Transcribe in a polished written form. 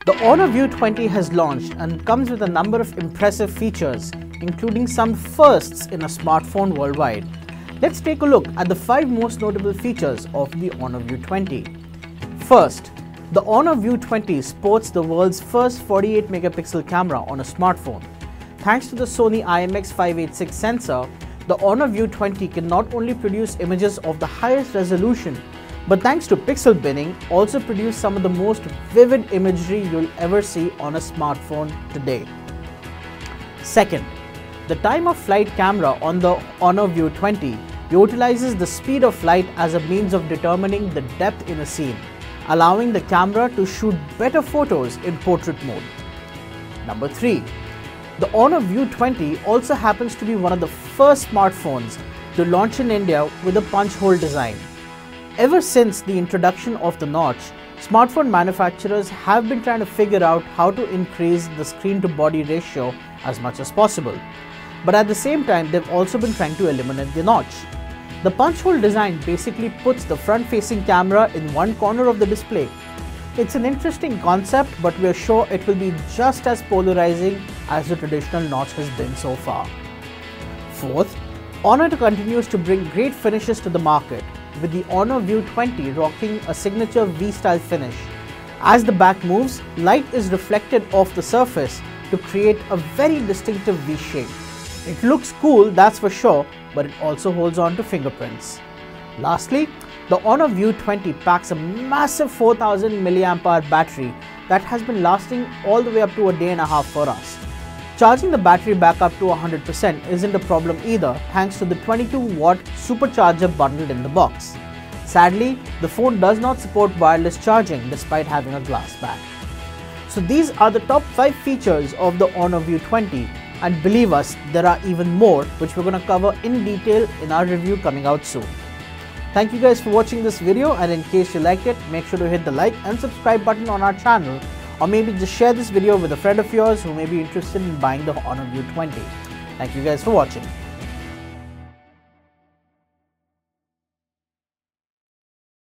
The Honor View 20 has launched and comes with a number of impressive features, including some firsts in a smartphone worldwide. Let's take a look at the 5 most notable features of the Honor View 20. First, the Honor View 20 sports the world's first 48 megapixel camera on a smartphone. Thanks to the Sony IMX586 sensor, the Honor View 20 can not only produce images of the highest resolution, but thanks to pixel binning, also produce some of the most vivid imagery you'll ever see on a smartphone today. Second, the time of flight camera on the Honor View 20 utilizes the speed of light as a means of determining the depth in a scene, allowing the camera to shoot better photos in portrait mode. Number 3. The Honor View 20 also happens to be one of the first smartphones to launch in India with a punch hole design. Ever since the introduction of the notch, smartphone manufacturers have been trying to figure out how to increase the screen to body ratio as much as possible. But at the same time, they've also been trying to eliminate the notch. The punch hole design basically puts the front-facing camera in one corner of the display. It's an interesting concept, but we're sure it will be just as polarizing as the traditional notch has been so far. Fourth, Honor continues to bring great finishes to the market, with the Honor View 20 rocking a signature V-style finish. As the back moves, light is reflected off the surface to create a very distinctive V shape. It looks cool, that's for sure, but it also holds on to fingerprints. Lastly, the Honor View 20 packs a massive 4000 mAh battery that has been lasting all the way up to a day and a half for us. Charging the battery back up to 100% isn't a problem either, thanks to the 22-watt supercharger bundled in the box. Sadly, the phone does not support wireless charging despite having a glass back. So these are the top 5 features of the Honor View 20, and believe us, there are even more which we're going to cover in detail in our review coming out soon. Thank you guys for watching this video, and in case you liked it, make sure to hit the like and subscribe button on our channel, or maybe just share this video with a friend of yours who may be interested in buying the Honor View 20. Thank you guys for watching.